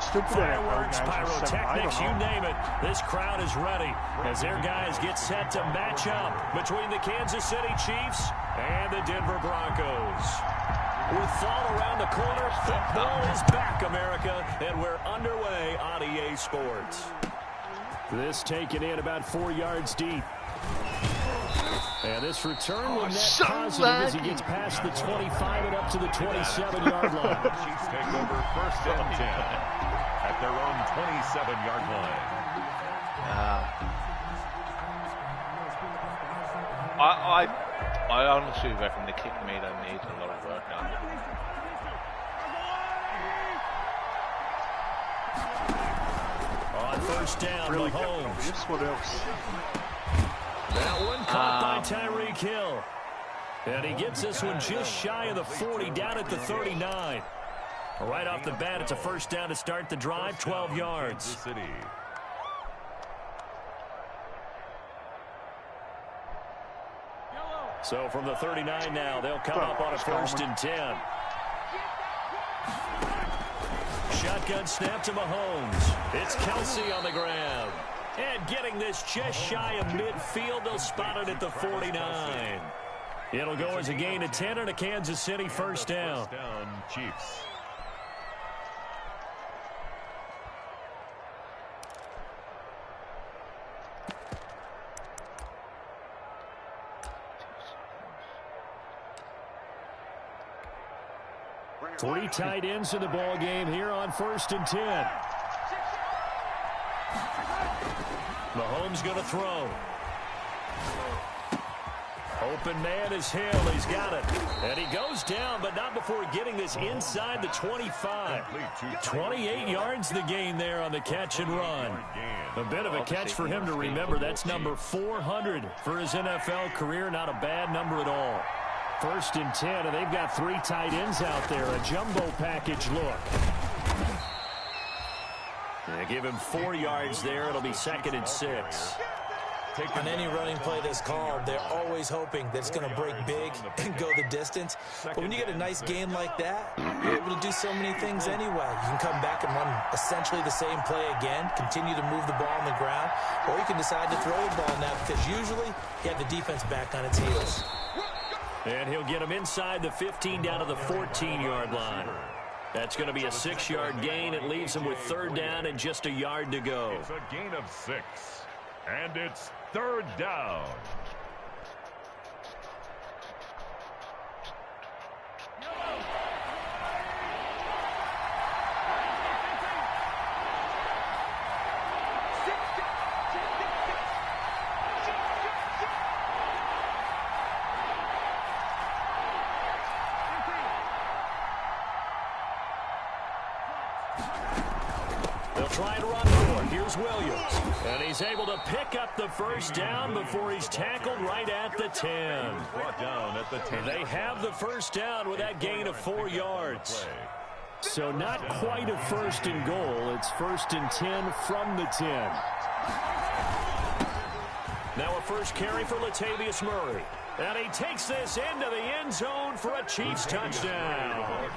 Fireworks, pyrotechnics, you name it. This crowd is ready as their guys get set to match up between the Kansas City Chiefs and the Denver Broncos. With fall around the corner, football is back, America, and we're underway on EA Sports. This taken in about 4 yards deep. And this return will net positive as he gets past the 25 and up to the 27-yard line. Chiefs take over 1st and 10 at their own 27-yard line. I honestly reckon the kick meter needs a lot of work now. On 1st down, Really Mahomes. what else? That one caught by Tyreek Hill. And he gets this one just shy of the 40, down at the 39. Right off the bat, it's a 1st down to start the drive, 12 yards. So from the 39 now, they'll come up on a 1st and 10. Shotgun snap to Mahomes. It's Kelsey on the ground. And getting this just shy of midfield, they'll spot it at the 49. It'll go as a gain of 10 and a Kansas City 1st down. Chiefs. Three tight ends in the ball game here on 1st and 10. Mahomes going to throw. Open man is Hill. He's got it. And he goes down, but not before getting this inside the 25. 28 yards the gain there on the catch and run. A bit of a catch for him to remember. That's number 400 for his NFL career. Not a bad number at all. 1st and 10, and they've got 3 tight ends out there. A jumbo package look. They give him 4 yards there. It'll be 2nd and 6. On any running play that's called, they're always hoping that it's going to break big and go the distance. But when you get a nice gain like that, you're able to do so many things anyway. You can come back and run essentially the same play again, continue to move the ball on the ground, or you can decide to throw the ball now because usually you have the defense back on its heels. And he'll get him inside the 15 down to the 14-yard line. That's going to be a 6-yard gain. It leaves him with 3rd down and just a yard to go. It's a gain of 6. And it's 3rd down. They'll try and run for it. Here's Williams. And he's able to pick up the 1st down before he's tackled right at the 10. Brought down at the 10. They have the 1st down with that gain of 4 yards. So not quite a 1st and goal. It's 1st and 10 from the 10. Now a 1st carry for Latavius Murray. And he takes this into the end zone for a Chiefs touchdown.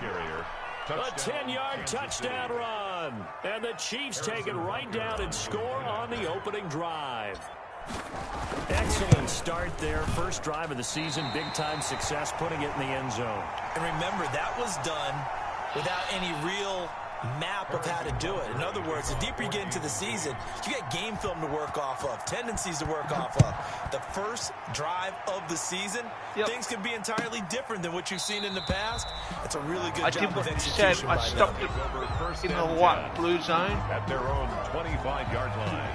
A 10-yard touchdown run. And the Chiefs take it right down and score on the opening drive. Excellent start there. 1st drive of the season. Big-time success putting it in the end zone. And remember, that was done without any real map of how to do it. In other words, the deeper you get into the season, you get game film to work off of, tendencies to work off of. The 1st drive of the season, things can be entirely different than what you've seen in the past. It's a really good job of execution by them. I stopped it in the white blue zone at their own 25-yard line.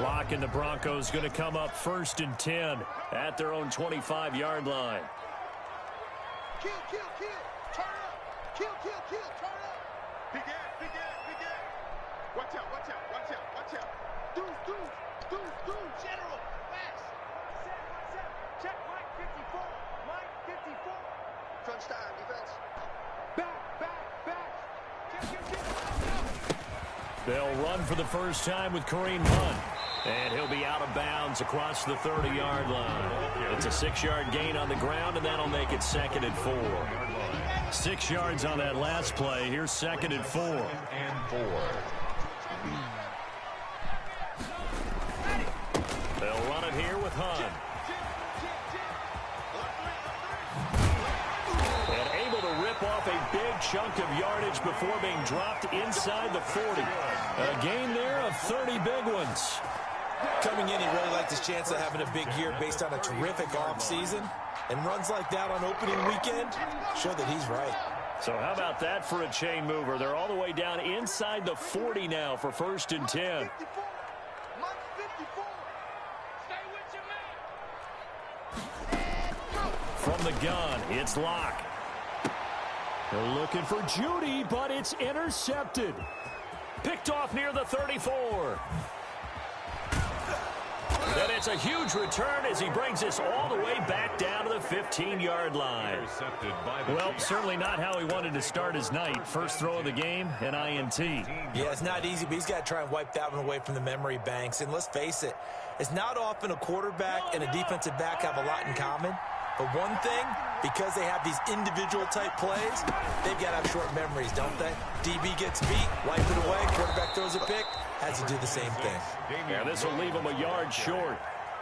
Lock and the Broncos going to come up 1st and 10 at their own 25-yard line. Kill, turn up. Kill, turn up. Big ass. Watch out. Dude, general, fast. Check, Mike 54. Crunch time, defense. Back. Kill. They'll run for the 1st time with Kareem Hunt. And he'll be out of bounds across the 30-yard line. It's a 6-yard gain on the ground, and that'll make it 2nd and 4. 6 yards on that last play. Here's 2nd and 4. They'll run it here with Hunt. And able to rip off a big chunk of yardage before being dropped inside the 40. A gain there of 30 big ones. Coming in, he really liked his chance of having a big year based on a terrific offseason. And runs like that on opening weekend show that he's right. So how about that for a chain mover? They're all the way down inside the 40 now for 1st and 10. From the gun, it's Locke. They're looking for Judy, but it's intercepted. Picked off near the 34. And it's a huge return as he brings us all the way back down to the 15-yard line. Well, certainly not how he wanted to start his night. First throw of the game, an INT. Yeah, it's not easy, but he's got to try and wipe that one away from the memory banks. And let's face it, it's not often a quarterback and a defensive back have a lot in common. But one thing, because they have these individual type plays, they've got to have short memories, don't they? DB gets beat, wipe it away, quarterback throws a pick, has to do the same thing. Yeah, this will leave him a yard short.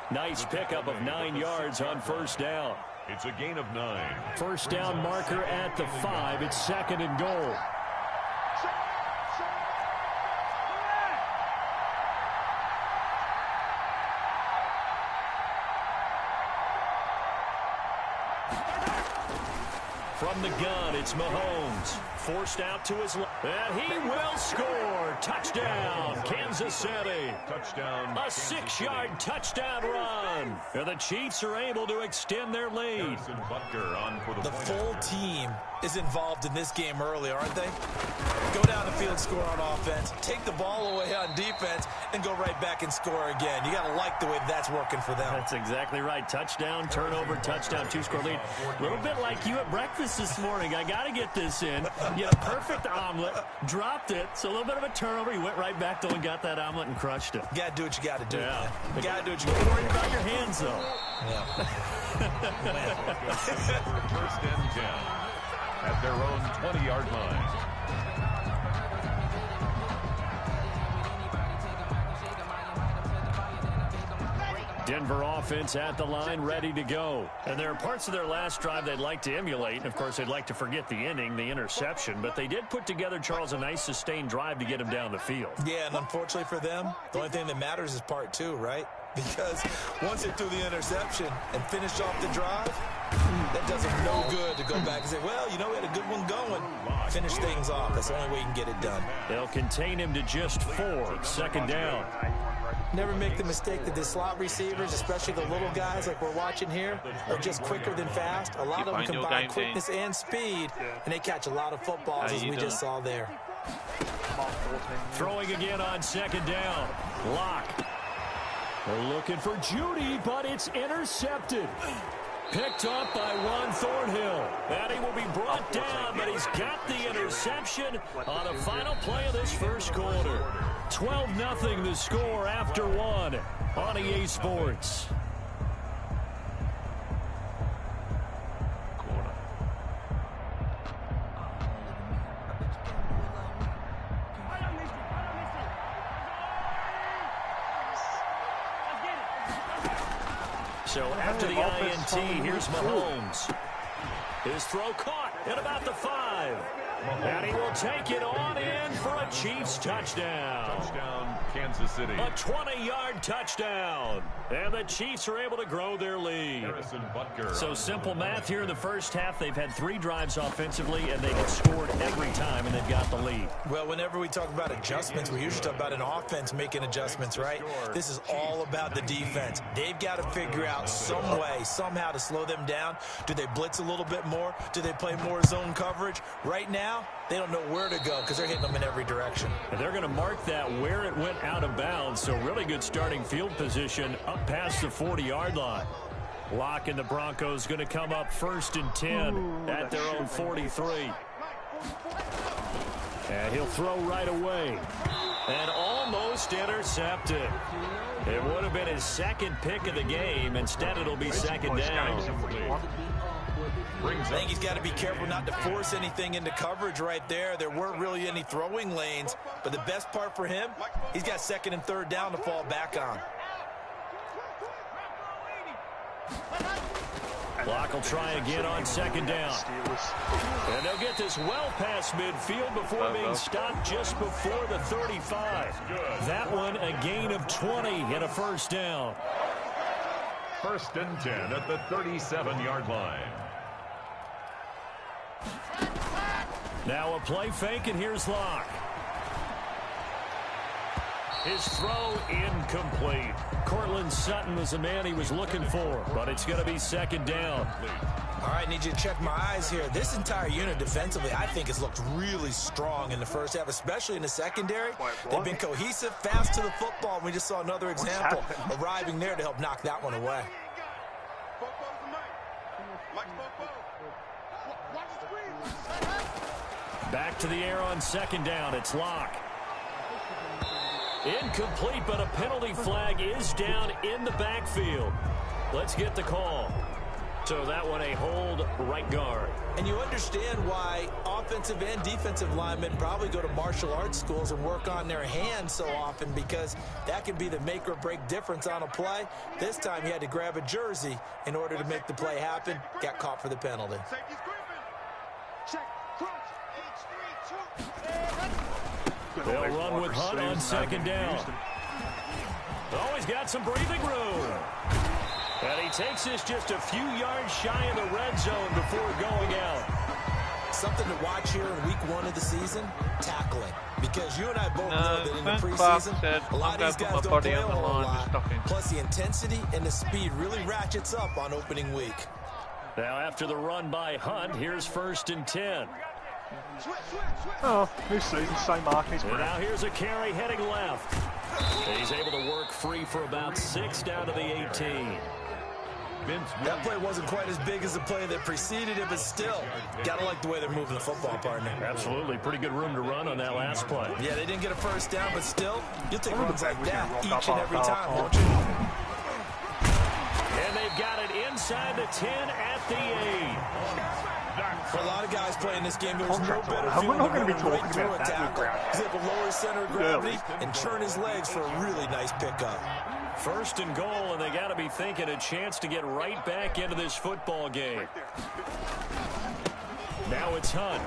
Nice pickup of 9 yards on 1st down. It's a gain of 9. 1st down marker at the 5. It's 2nd and goal. From the gun, it's Mahomes. Forced out to his left. And he will score. Touchdown, Kansas City. Touchdown. A 6-yard touchdown run. And the Chiefs are able to extend their lead. The full team is involved in this game early, aren't they? Go down the field, score on offense, take the ball away on defense, and go right back and score again. You got to like the way that's working for them. That's exactly right. Touchdown, turnover, touchdown, 2-score lead. A little bit like you at breakfast this morning. I got to get this in. You had a perfect omelet, dropped it, so a little bit of a turnover. You went right back though and got that omelet and crushed it. You got to do what you got to do. Yeah. You got to do what you Don't got to worry do. about your hands, though. Yeah. 1st and 10 at their own 20-yard line. Denver offense at the line, ready to go. And there are parts of their last drive they'd like to emulate. And, of course, they'd like to forget the inning, the interception. But they did put together, Charles, a nice sustained drive to get him down the field. Yeah, and unfortunately for them, the only thing that matters is part 2, right? Because once they threw the interception and finished off the drive, that does them no good to go back and say, well, you know, we had a good one going. Finish things off. That's the only way you can get it done. They'll contain him to just 4. 2nd down. Never make the mistake that the slot receivers, especially the little guys like we're watching here, are just quicker than fast. A lot of them combine quickness and speed, and they catch a lot of footballs as we just saw there. Throwing again on 2nd down. Locke. They're looking for Judy, but it's intercepted. Picked up by Juan Thornhill. And he will be brought down, but he's got the interception on the final play of this first quarter. 12-0 the score after 1 on EA Sports. So after the INT, here's Mahomes. His throw caught at about the 5. And he will take it on in for a Chiefs touchdown. Touchdown, Kansas City. A 20-yard touchdown. And the Chiefs are able to grow their lead. So simple math here in the first half. They've had 3 drives offensively, and they have scored every time, and they've got the lead. Well, whenever we talk about adjustments, we usually talk about an offense making adjustments, right? This is all about the defense. They've got to figure out some way, somehow to slow them down. Do they blitz a little bit more? Do they play more zone coverage? Right now, they don't know where to go because they're hitting them in every direction. And they're going to mark that where it went out of bounds. So really good starting field position up past the 40-yard line. Locke and the Broncos going to come up 1st and 10 at their own 43. And he'll throw right away. And almost intercepted. It would have been his 2nd pick of the game. Instead, it'll be 2nd down. I think he's got to be careful not to force anything into coverage right there. There weren't really any throwing lanes, but the best part for him, he's got second and third down to fall back on. Clock will try again on second down. And they'll get this well past midfield before being stopped just before the 35. That one a gain of 20 and a first down. First and 10 at the 37-yard line. Now a play fake, and here's Locke. His throw incomplete. Cortland Sutton was the man he was looking for, but it's going to be second down. All right, need you to check my eyes here. This entire unit defensively, I think, has looked really strong in the first half, especially in the secondary. They've been cohesive, fast to the football. We just saw another example arriving there to help knock that one away. Back to the air on second down. It's Locke. Incomplete, but a penalty flag is down in the backfield. Let's get the call. So that one a hold right guard. And you understand why offensive and defensive linemen probably go to martial arts schools and work on their hands so often, because that can be the make or break difference on a play. This time he had to grab a jersey in order to make the play happen. Got caught for the penalty. They'll run with Hunt on second down. Oh, he's got some breathing room. And he takes this just a few yards shy of the red zone before going out. Something to watch here in week 1 of the season, tackling. Because you and I both know that in the preseason, a lot of these guys don't play a whole lot. Plus the intensity and the speed really ratchets up on opening week. Now after the run by Hunt, here's first and 10. Oh, new season, same mark. He's and now here's a carry heading left. He's able to work free for about 6 down to the 18. That play wasn't quite as big as the play that preceded it, but still, gotta like the way they're moving the football, partner. Absolutely. Pretty good room to run on that last play. Yeah, they didn't get a first down, but still, you'll take runs like that each and every time, won't you? And they've got it inside the 10 at the 8. For a lot of guys playing this game, there's no better feeling than running right through a tackle. He's able to lower his center of gravity and turn his legs for a really nice pickup. First and goal, and they got to be thinking a chance to get right back into this football game. Now it's Hunt.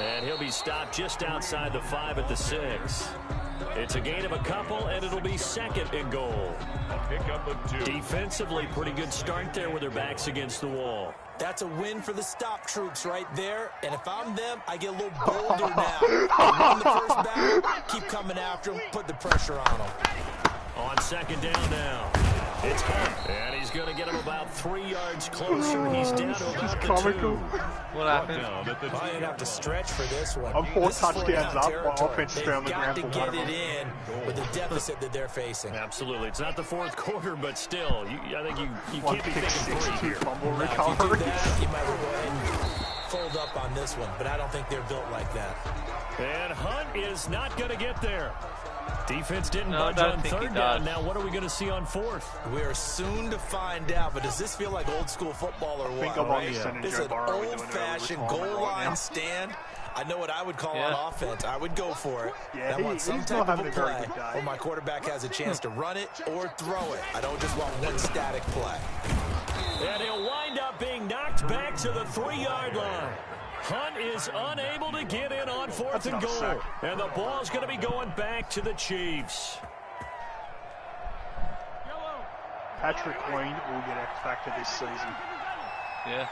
And he'll be stopped just outside the 5 at the 6. It's a gain of a couple, and it'll be second and goal. A pickup of 2. Defensively, pretty good start there with their backs against the wall. That's a win for the stop troops right there. And if I'm them, I get a little bolder now. Run the first battle, keep coming after him, put the pressure on him. On second down now. It's Hunt, and he's going to get him about 3 yards closer. He's down to about the 2. What happened? Probably didn't have to stretch for this one. I'm 4 touchdowns up while offense is down the ground. They've got to get it in with the deficit that they're facing. Absolutely. It's not the fourth quarter, but still, I think you can't be thinking 3 here. Fumble Now, if you recovery. do that, you might go ahead and fold up on this one, but I don't think they're built like that. And Hunt is not going to get there. Defense didn't budge on third down. Now what are we going to see on fourth? We're soon to find out, but does this feel like old school football or what? This is an old-fashioned goal line stand. I know what I would call on offense. I would go for it. I want some type of a play where my quarterback has a chance to run it or throw it. I don't just want one static play. And he'll wind up being knocked back to the 3-yard line. Hunt is unable to get in on fourth and goal. And the ball's going to be going back to the Chiefs. Patrick Queen will get X Factor this season. Yeah.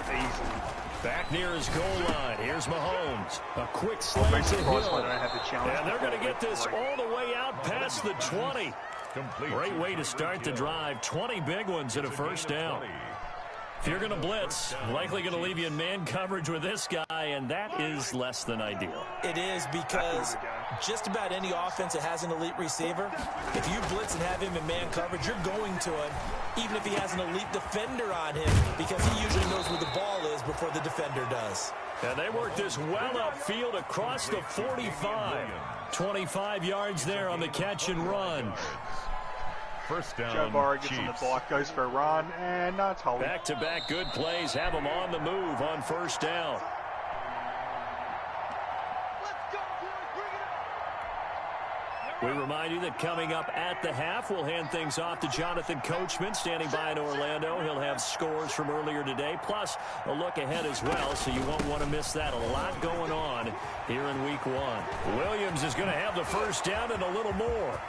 Easily. Back near his goal line. Here's Mahomes. A quick slant I'll be to surprised Hill. when I don't have the challenge. And they're going to get this all the way out past the 20. Great way to start the drive. 20 big ones and a first down. If you're going to blitz, likely going to leave you in man coverage with this guy, and that is less than ideal. It is, because just about any offense that has an elite receiver, if you blitz and have him in man coverage, you're going to him, even if he has an elite defender on him, because he usually knows where the ball is before the defender does. And they work this well upfield across the 45. 25 yards there on the catch and run. First down, Joe Burrow gets Chiefs. on the block, goes for a run, and no, it's holding. Back-to-back good plays have them on the move on first down. We remind you that coming up at the half, we'll hand things off to Jonathan Coachman, standing by in Orlando. He'll have scores from earlier today, plus a look ahead as well, so you won't want to miss that. A lot going on here in Week 1. Williams is going to have the first down and a little more.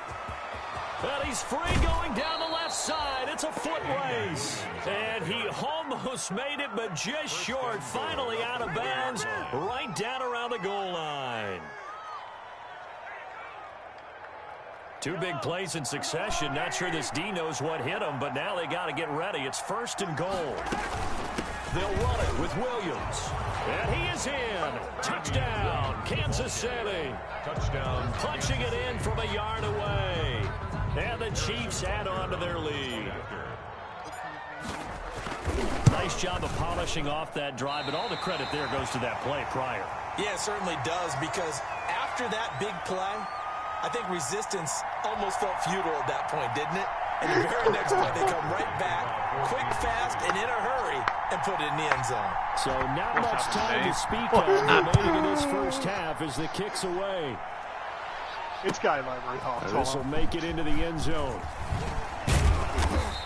And he's free going down the left side. It's a foot race. And he almost made it, but just short. Finally out of bounds, right down around the goal line. Two big plays in succession. Not sure this D knows what hit him, but now they got to get ready. It's first and goal. They'll run it with Williams. And he is in. Touchdown, Kansas City. Touchdown. Punching it in from a yard away. And the Chiefs add on to their lead. Nice job of polishing off that drive, but all the credit there goes to that play prior. Yeah, it certainly does, because after that big play, I think resistance almost felt futile at that point, didn't it? And the very next play, they come right back, quick, fast, and in a hurry, and put it in the end zone. So not much time to speak of remaining in this first half as the kick's away. It's game over. This will make it into the end zone.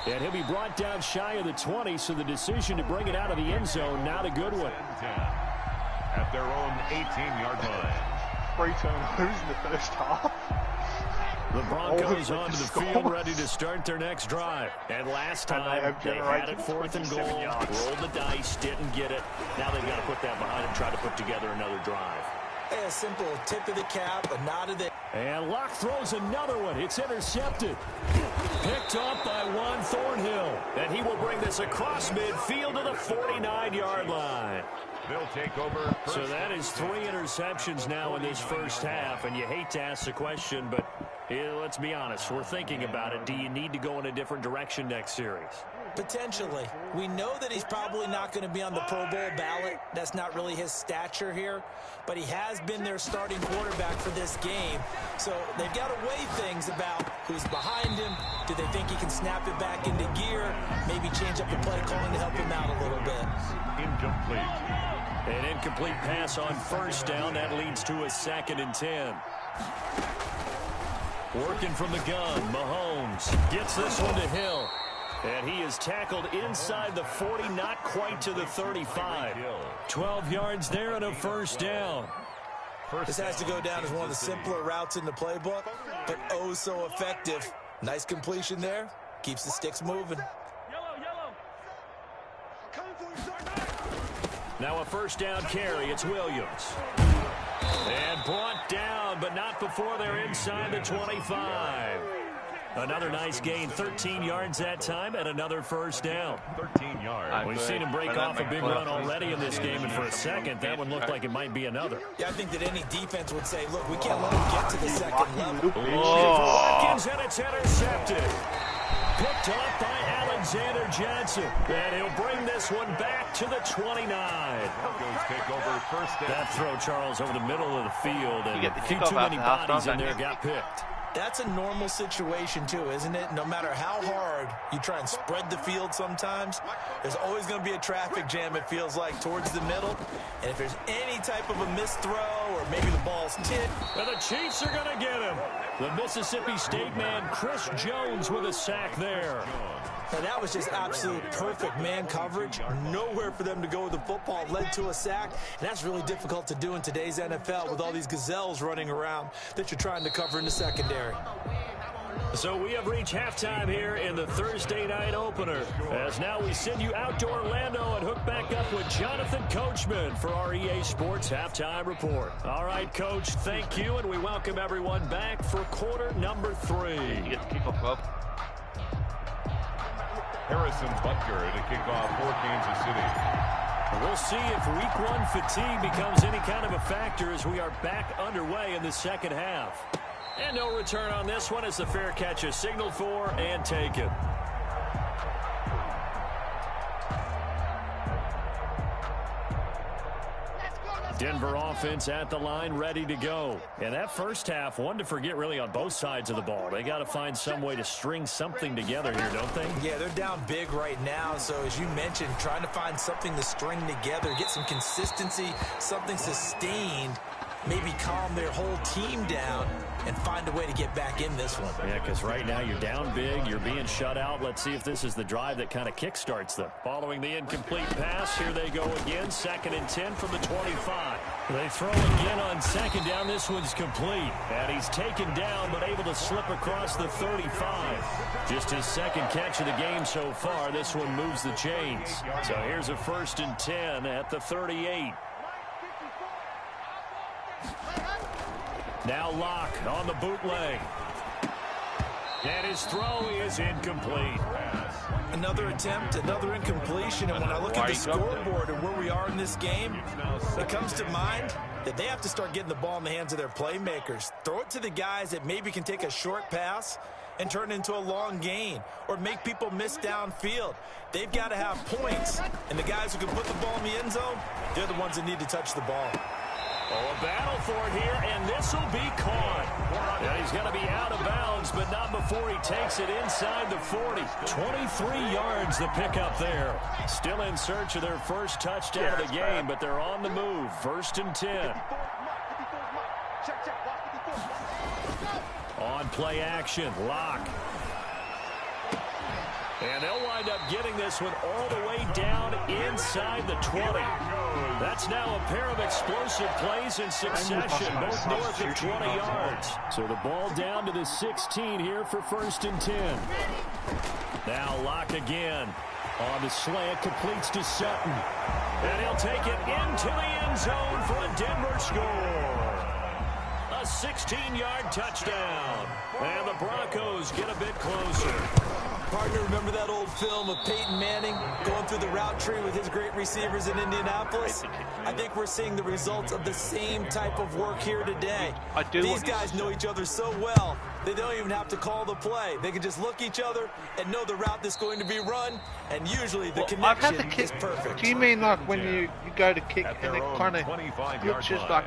And he'll be brought down shy of the 20, so the decision to bring it out of the end zone, not a good one. At their own 18-yard line. 3 turnovers in the first half. The Broncos onto the field, ready to start their next drive. And last time, they had it 4th and goal, rolled the dice, didn't get it. Now they've got to put that behind and try to put together another drive. A simple tip of the cap, a nod of the... And Locke throws another one. It's intercepted. Picked up by Juan Thornhill. And he will bring this across midfield to the 49-yard line. They'll take over. So that is 3 interceptions now in this first half. And you hate to ask the question, but let's be honest. We're thinking about it. Do you need to go in a different direction next series? Potentially. We know that he's probably not going to be on the Pro Bowl ballot. That's not really his stature here. But he has been their starting quarterback for this game. So they've got to weigh things about who's behind him. Do they think he can snap it back into gear? Maybe change up the play calling to help him out a little bit. Incomplete. An incomplete pass on first down. That leads to a 2nd and 10. Working from the gun, Mahomes gets this one to Hill. And he is tackled inside the 40, not quite to the 35. 12 yards there and a first down. This has to go down as one of the simpler routes in the playbook, but oh so effective. Nice completion there. Keeps the sticks moving. Now a first down carry. It's Williams. And brought down, but not before they're inside the 25. Another nice gain, 13 yards that time, and another first down. 13 yards. We've seen him break off a big run already in this game, and for a second, that one looked like it might be another. Yeah, I think that any defense would say, look, we can't let him get to the second level. Watkins, and it's intercepted. Picked up by Alexander Johnson. And he'll bring this one back to the 29. Take over first down. That throw, Charles, over the middle of the field, and a few too many bodies in there got picked. That's a normal situation, too, isn't it? No matter how hard you try and spread the field sometimes, there's always going to be a traffic jam, it feels like, towards the middle. And if there's any type of a missed throw or maybe the ball's tipped. And the Chiefs are going to get him. The Mississippi State man, Chris Jones, with a sack there. Now, that was just absolute perfect man coverage. Nowhere for them to go with the football. Led to a sack. And that's really difficult to do in today's NFL with all these gazelles running around that you're trying to cover in the secondary. So we have reached halftime here in the Thursday night opener. As now we send you out to Orlando and hook back up with Jonathan Coachman for our EA Sports Halftime Report. All right, Coach, thank you, and we welcome everyone back for quarter number 3. You get the kickoff club. Harrison Butker to kick off for Kansas City. We'll see if Week 1 fatigue becomes any kind of a factor as we are back underway in the second half. And no return on this one as the fair catch is signaled for and taken. Denver offense at the line, ready to go. And that first half, one to forget really on both sides of the ball. They got to find some way to string something together here, don't they? Yeah, they're down big right now. So as you mentioned, trying to find something to string together, get some consistency, something sustained, maybe calm their whole team down and find a way to get back in this one. Yeah, because right now you're down big, you're being shut out. Let's see if this is the drive that kind of kickstarts them. Following the incomplete pass, here they go again. 2nd and 10 from the 25. They throw again on 2nd down. This one's complete. And he's taken down, but able to slip across the 35. Just his 2nd catch of the game so far. This one moves the chains. So here's a 1st and 10 at the 38. Now Locke on the bootleg. And his throw is incomplete. Another attempt, another incompletion. And when I look at the scoreboard and where we are in this game, it comes to mind that they have to start getting the ball in the hands of their playmakers. Throw it to the guys that maybe can take a short pass and turn it into a long gain or make people miss downfield. They've got to have points. And the guys who can put the ball in the end zone, they're the ones that need to touch the ball. Oh, a battle for it here, and this will be caught. Yeah, he's going to be out of bounds, but not before he takes it inside the 40. 23 yards the pickup there. Still in search of their first touchdown of the game, but they're on the move. 1st and 10. On play action, Locke. And they'll wind up getting this one all the way down inside the 20. That's now a pair of explosive plays in succession, both north of 20 yards. So the ball down to the 16 here for 1st and 10. Now Locke again. On the slant, completes to Sutton. And he'll take it into the end zone for a Denver score. A 16-yard touchdown. And the Broncos get a bit closer. Partner, remember that old film of Peyton Manning going through the route tree with his great receivers in Indianapolis? I think we're seeing the results of the same type of work here today. These guys know each other so well, they don't even have to call the play. They can just look each other and know the route that's going to be run, and usually the connection is perfect. Do you mean like when you go to kick and it kind of looks just like...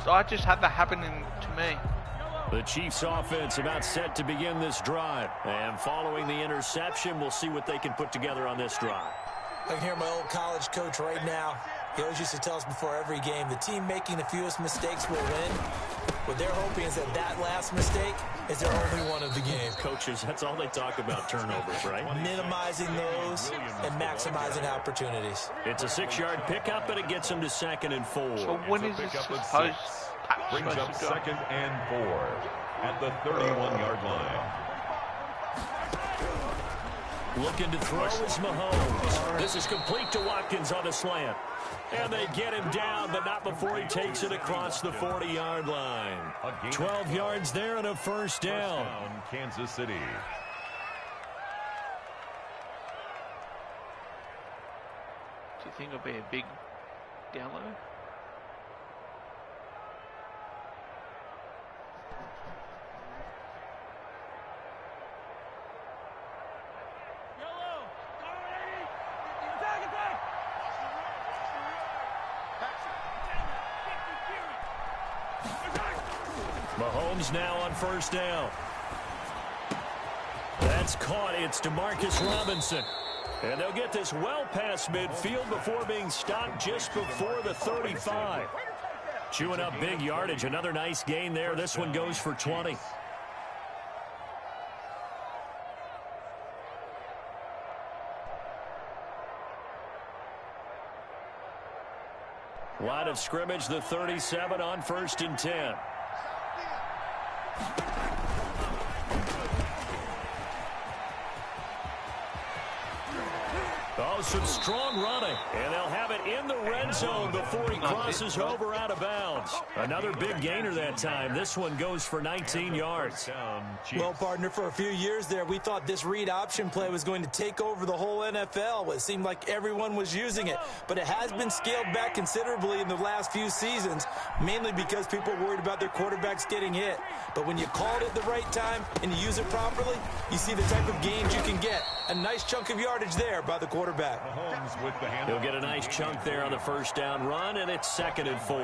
I just had that happening to me. The Chiefs offense about set to begin this drive. And following the interception, we'll see what they can put together on this drive. I can hear my old college coach right now. He always used to tell us before every game, the team making the fewest mistakes will win. What they're hoping is that last mistake is their only one of the game. Coaches, that's all they talk about, turnovers, right? Minimizing those and maximizing opportunities. It's a 6-yard pickup, and it gets them to 2nd and 4. So when is this supposed? Brings up 2nd and 4 at the 31-yard line. Looking to throw is Mahomes. This is complete to Watkins on a slant. And they get him down, but not before he takes it across the 40-yard line. 12 yards there and a 1st down. Kansas City. Do you think it'll be a big download? Mahomes now on 1st down. That's caught. It's DeMarcus Robinson. And they'll get this well past midfield before being stopped just before the 35. Chewing up big yardage. Another nice gain there. This one goes for 20. Line of scrimmage, the 37 on 1st and 10. Oh, shows some strong running. And they'll have it in the red zone before he crosses over out of bounds. Another big gainer that time. This one goes for 19 yards. Well, partner, for a few years there, we thought this read option play was going to take over the whole NFL. It seemed like everyone was using it. But it has been scaled back considerably in the last few seasons, mainly because people are worried about their quarterbacks getting hit. But when you call it at the right time and you use it properly, you see the type of gains you can get. A nice chunk of yardage there by the quarterback. He'll get a nice chunk there on the first down run, and it's 2nd and 4.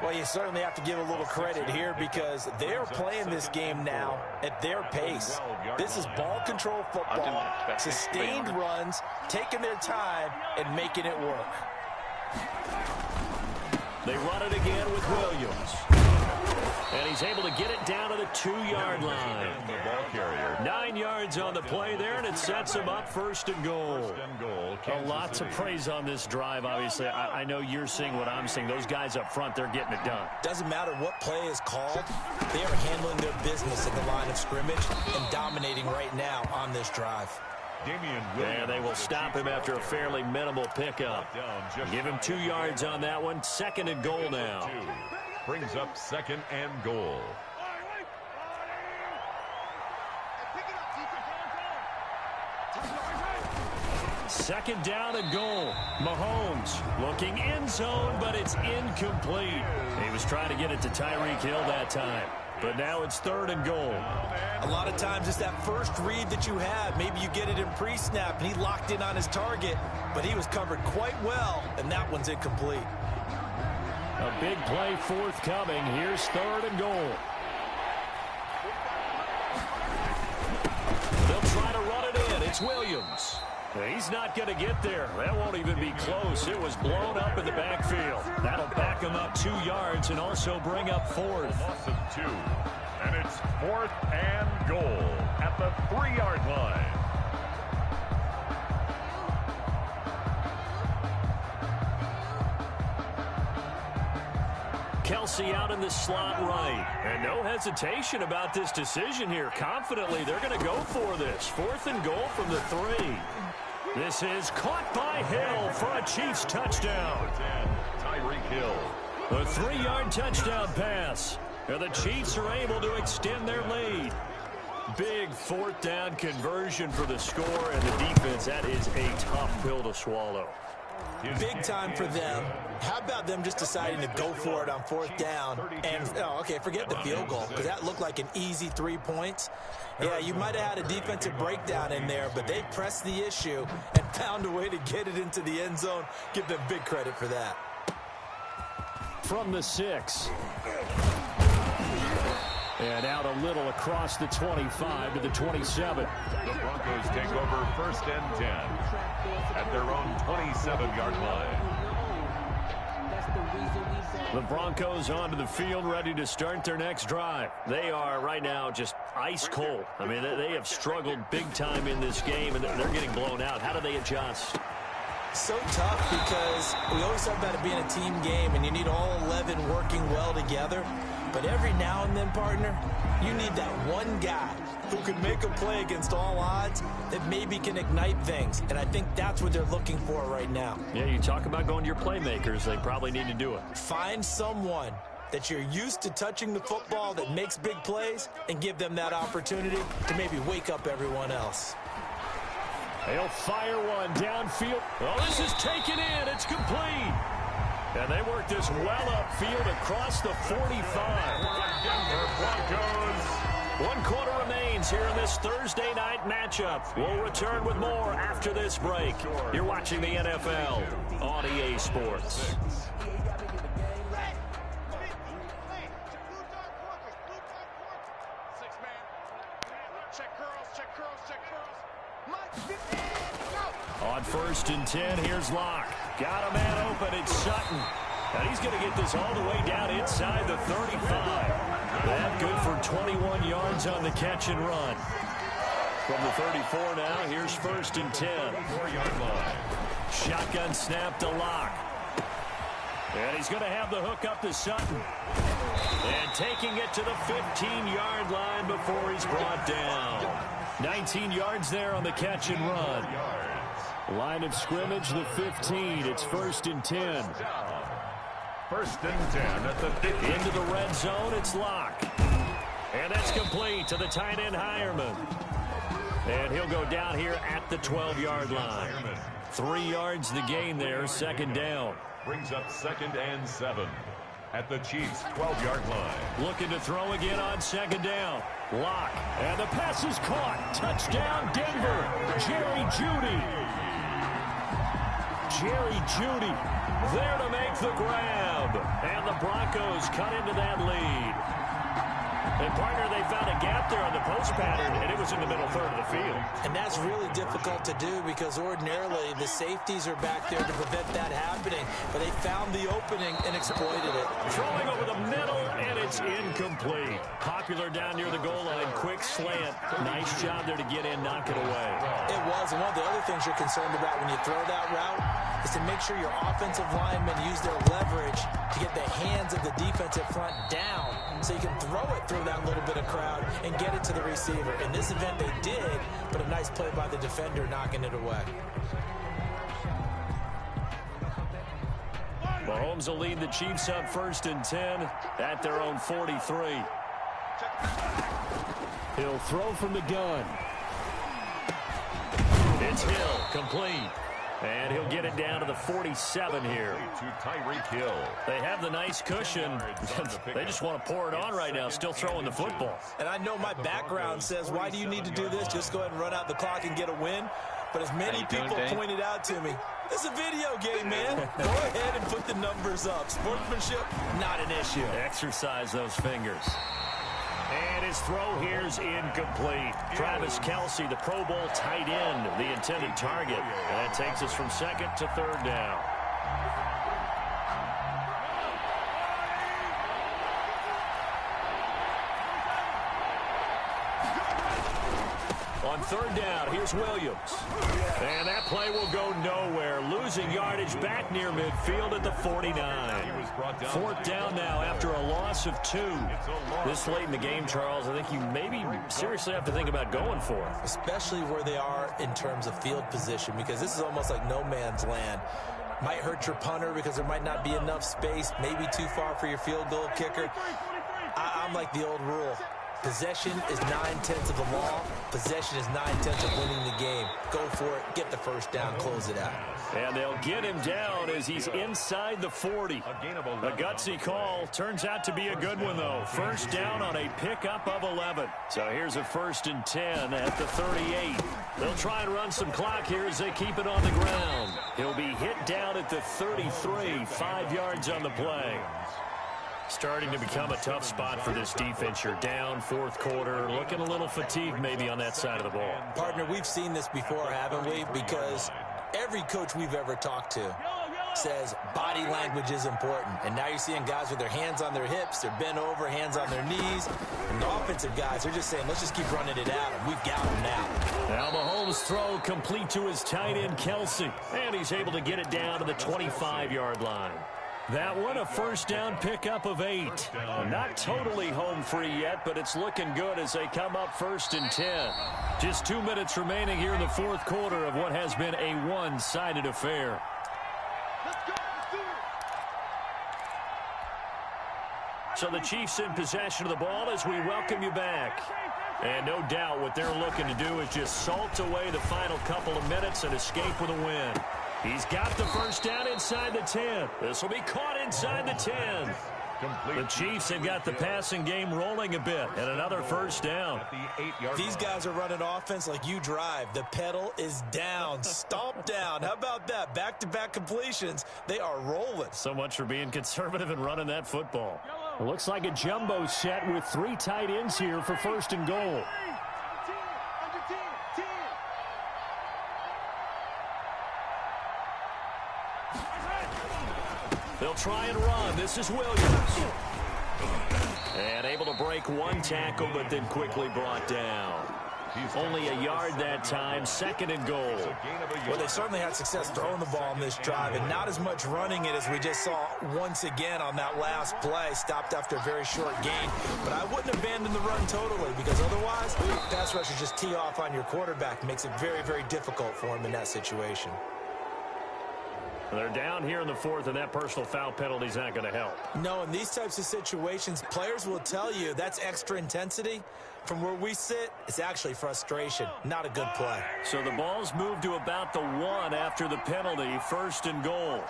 Well, you certainly have to give a little credit here because they're playing this game now at their pace. This is ball control football, sustained runs, taking their time, and making it work. They run it again with Williams. And he's able to get it down to the 2-yard line. 9 yards on the play there, and it sets him up 1st and goal. Lots of praise on this drive, obviously. I know you're seeing what I'm seeing. Those guys up front, they're getting it done. Doesn't matter what play is called. They are handling their business at the line of scrimmage and dominating right now on this drive. And they will stop him after a fairly minimal pickup. Give him 2 yards on that one. 2nd and goal now. Brings up 2nd and goal. 2nd down and goal. Mahomes looking end zone, but it's incomplete. He was trying to get it to Tyreek Hill that time. But now it's 3rd and goal. A lot of times it's that first read that you have. Maybe you get it in pre-snap, and he locked in on his target, but he was covered quite well, and that one's incomplete. A big play forthcoming. Here's 3rd and goal. They'll try to run it in. It's Williams. He's not going to get there. That won't even be close. It was blown up in the backfield. That'll back him up 2 yards and also bring up 4th. Loss of 2. And it's 4th and goal at the 3-yard line. Kelsey out in the slot right. And no hesitation about this decision here. Confidently, they're going to go for this. 4th and goal from the 3. This is caught by Hill for a Chiefs touchdown. Tyreek Hill. A 3-yard touchdown pass. And the Chiefs are able to extend their lead. Big 4th down conversion for the score, and the defense, that is a tough pill to swallow. Big time for them. How about them just deciding to go for it on 4th down? And, okay, forget the field goal, because that looked like an easy 3 points. Yeah, you might have had a defensive breakdown in there, but they pressed the issue and found a way to get it into the end zone. Give them big credit for that. From the 6. And out a little across the 25 to the 27. The Broncos take over 1st and 10 at their own 27-yard line. The Broncos onto the field, ready to start their next drive. They are right now just ice cold. I mean, they have struggled big time in this game, and they're getting blown out. How do they adjust? So tough because we always talk about it being a team game, and you need all 11 working well together. But every now and then, partner, you need that one guy who can make a play against all odds that maybe can ignite things. And I think that's what they're looking for right now. Yeah, you talk about going to your playmakers. They probably need to do it. Find someone that you're used to touching the football that makes big plays and give them that opportunity to maybe wake up everyone else. They'll fire one downfield. Oh, this is taken in. It's complete. And they work this well upfield across the 45. Denver Broncos. 1 quarter remains here in this Thursday night matchup. We'll return with more after this break. You're watching the NFL on EA Sports. On 1st and 10, here's Locke. Got a man open, it's Sutton. And he's going to get this all the way down inside the 35. That good for 21 yards on the catch and run. From the 34 now, here's 1st and 10. 4-yard line. Shotgun snap to Locke. And he's going to have the hook up to Sutton. And taking it to the 15-yard line before he's brought down. 19 yards there on the catch and run. Line of scrimmage, the 15. It's 1st and 10. 1st and 10 at the 15. Into the red zone, it's Locke. And that's complete to the tight end, Hireman. And he'll go down here at the 12-yard line. 3 yards the gain there, 2nd down. Brings up 2nd and 7 at the Chiefs' 12-yard line. Looking to throw again on 2nd down. Locke. And the pass is caught. Touchdown, Denver. Jerry Jeudy. Jerry Jeudy there to make the grab. And the Broncos cut into that lead. And, partner, they found a gap there on the post pattern, and it was in the middle third of the field. And that's really difficult to do because ordinarily the safeties are back there to prevent that happening. But they found the opening and exploited it. Throwing over the middle, and it's incomplete. Popular down near the goal line. Quick slant. Nice job there to get in, knock it away. It was. And one of the other things you're concerned about when you throw that route is to make sure your offensive linemen use their leverage to get the hands of the defensive front down so you can throw it through that little bit of crowd and get it to the receiver. In this event, they did, but a nice play by the defender knocking it away. Mahomes will lead the Chiefs up 1st and 10 at their own 43. He'll throw from the gun. It's Hill, complete. And he'll get it down to the 47 here. To Tyreek Hill. They have the nice cushion. They just want to pour it on right now, still throwing the football. And I know my background says, why do you need to do this? Just go ahead and run out the clock and get a win. But as many people pointed out to me, it's a video game, man. Go ahead and put the numbers up. Sportsmanship, not an issue. Exercise those fingers. And his throw here's incomplete. Travis Kelce, the Pro Bowl tight end, the intended target. And that takes us from 2nd to 3rd down. On 3rd down, here's Williams. And that play will go nowhere. Losing yardage back near midfield at the 49. 4th down now after a loss of 2. This late in the game, Charles, I think you maybe seriously have to think about going for it. Especially where they are in terms of field position, because this is almost like no man's land. Might hurt your punter because there might not be enough space, maybe too far for your field goal kicker. I'm like the old rule. Possession is 9/10 of the law. Possession is 9/10 of winning the game. Go for it. Get the 1st down. Close it out. And they'll get him down as he's inside the 40. A gutsy call. Turns out to be a good one, though. 1st down on a pickup of 11. So here's a 1st and 10 at the 38. They'll try and run some clock here as they keep it on the ground. He'll be hit down at the 33. 5 yards on the play. Starting to become a tough spot for this defense. You're down 4th quarter, looking a little fatigued maybe on that side of the ball. Partner, we've seen this before, haven't we? Because every coach we've ever talked to says body language is important. And now you're seeing guys with their hands on their hips, they're bent over, hands on their knees. And the offensive guys are just saying, let's just keep running it at them. We've got them now. Now Mahomes' throw complete to his tight end, Kelce. And he's able to get it down to the 25-yard line. That one, a 1st down pickup of 8. Not totally home free yet, but it's looking good as they come up 1st and 10. Just 2 minutes remaining here in the 4th quarter of what has been a one-sided affair. So the Chiefs in possession of the ball as we welcome you back. And no doubt what they're looking to do is just salt away the final couple of minutes and escape with a win. He's got the 1st down inside the 10. This will be caught inside the 10. The Chiefs have got the passing game rolling a bit, and another 1st down. These guys are running offense like you drive. The pedal is down, stomp down. How about that? Back-to-back completions. They are rolling. So much for being conservative and running that football. It looks like a jumbo set with 3 tight ends here for 1st and goal. They'll try and run. This is Williams. And able to break 1 tackle, but then quickly brought down. Only a yard that time, 2nd and goal. Well, they certainly had success throwing the ball on this drive, and not as much running it as we just saw once again on that last play. Stopped after a very short gain. But I wouldn't abandon the run totally, because otherwise, pass rushers just tee off on your quarterback. Makes it very, very difficult for him in that situation. They're down here in the 4th, and that personal foul penalty is not going to help. No, in these types of situations, players will tell you that's extra intensity. From where we sit, it's actually frustration. Not a good play. So the ball's moved to about the 1 after the penalty, 1st and goal.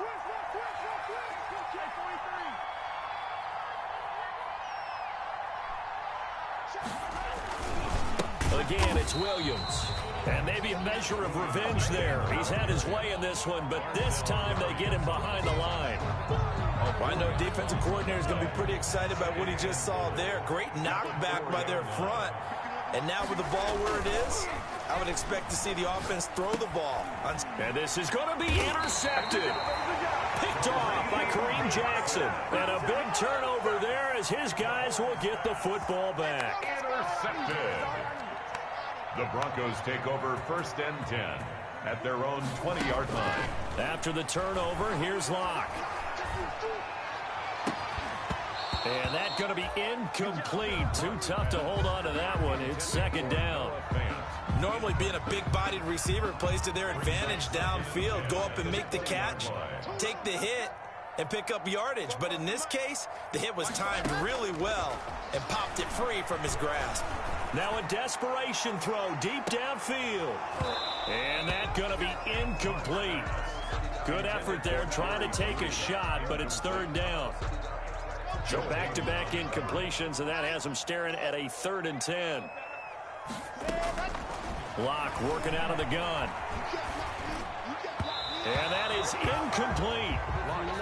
Again, it's Williams. And maybe a measure of revenge there. He's had his way in this one, but this time they get him behind the line. Oh, I know defensive coordinator is going to be pretty excited by what he just saw there. Great knockback by their front. And now with the ball where it is, I would expect to see the offense throw the ball. And this is going to be intercepted. Picked off by Kareem Jackson. And a big turnover there as his guys will get the football back. Intercepted. The Broncos take over 1st and 10 at their own 20-yard line. After the turnover, here's Locke. And that's going to be incomplete. Too tough to hold on to that one. It's 2nd down. Normally being a big-bodied receiver plays to their advantage downfield. Go up and make the catch, take the hit, and pick up yardage. But in this case, the hit was timed really well and popped it free from his grasp. Now a desperation throw deep downfield. And that's going to be incomplete. Good effort there trying to take a shot, but it's 3rd down. So back-to-back incompletions, and that has them staring at a 3rd and 10. Locke working out of the gun. And that is incomplete.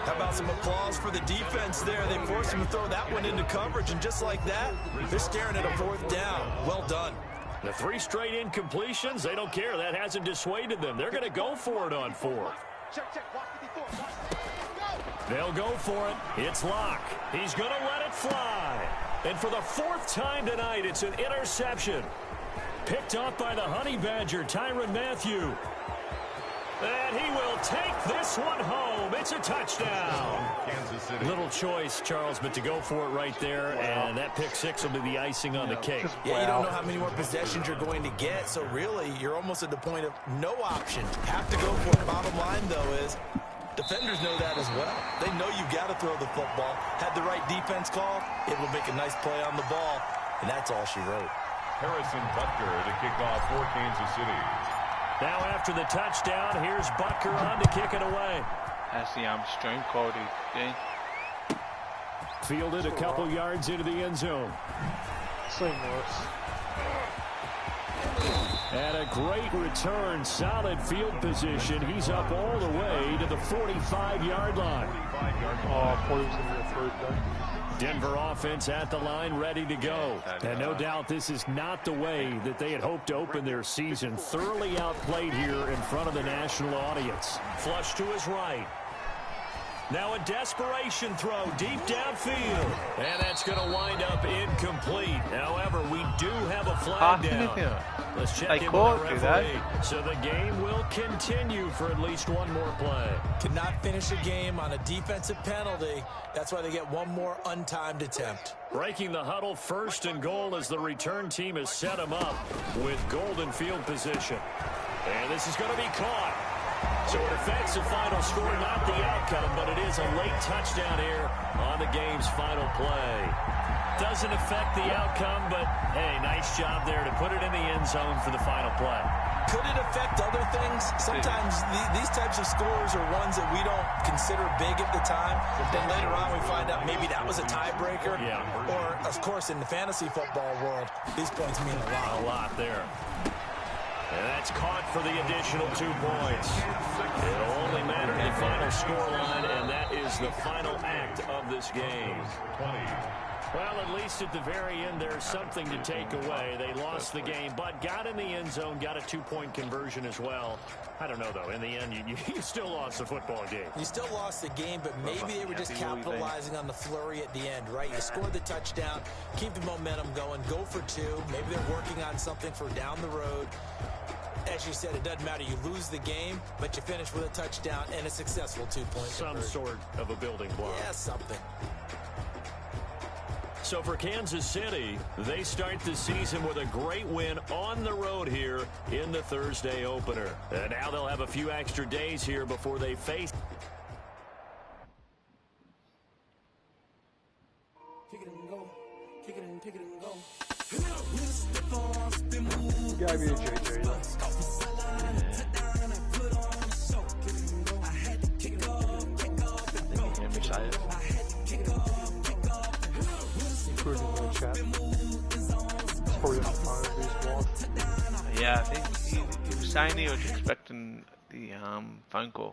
How about some applause for the defense there? They forced him to throw that one into coverage, and just like that, they're staring at a 4th down. Well done. The 3 straight incompletions, they don't care. That hasn't dissuaded them. They're going to go for it on 4th. They'll go for it. It's Locke. He's going to let it fly. And for the 4th time tonight, it's an interception. Picked off by the Honey Badger, Tyrann Mathieu. And he will take this one home. It's a touchdown. Kansas City. Little choice, Charles, but to go for it right there, and that pick 6 will be the icing on the cake. Yeah, you don't know how many more possessions you're going to get, so really you're almost at the point of no option. Have to go for it. Bottom line, though, is defenders know that as well. They know you've got to throw the football. Had the right defense call, it will make a nice play on the ball, and that's all she wrote. Harrison Butker to kick off for Kansas City. Now after the touchdown, here's Butker on to kick it away. That's the hamstring, Cody. Okay. Fielded a couple yards into the end zone. And a great return, solid field position. He's up all the way to the 45-yard line. Denver offense at the line, ready to go. And no doubt this is not the way that they had hoped to open their season. Thoroughly outplayed here in front of the national audience. Flush to his right. Now a desperation throw deep downfield. And that's going to wind up incomplete. However, we do have a flag down. Let's check in with the referee. So the game will continue for at least one more play. Cannot finish a game on a defensive penalty. That's why they get one more untimed attempt. Breaking the huddle, 1st and goal as the return team has set them up with golden field position. And this is going to be caught. So it affects the final score, not the outcome, but it is a late touchdown here on the game's final play. Doesn't affect the outcome, but hey, nice job there to put it in the end zone for the final play. Could it affect other things? Sometimes these types of scores are ones that we don't consider big at the time. Then later on we find out maybe that was a tiebreaker. Yeah. Or, of course, in the fantasy football world, these points mean a lot. A lot there. And that's caught for the additional 2 points. It'll only matter the final scoreline, and that is the final act of this game. Well, at least at the very end, there's something to take away. They lost the game, but got in the end zone, got a 2-point conversion as well. I don't know, though. In the end, you still lost the football game. You still lost the game, but maybe they were just capitalizing on the flurry at the end, right? You scored the touchdown, keep the momentum going, go for 2. Maybe they're working on something for down the road. As you said, it doesn't matter. You lose the game, but you finish with a touchdown and a successful 2-point Some sort of a building block. Yeah, something. So for Kansas City, they start the season with a great win on the road here in the Thursday opener. And now they'll have a few extra days here before they face. You gotta be a JJ, though. I'm excited. Including the chat. It's probably not part of his walk. Yeah, I think he was saying he was expecting the phone call.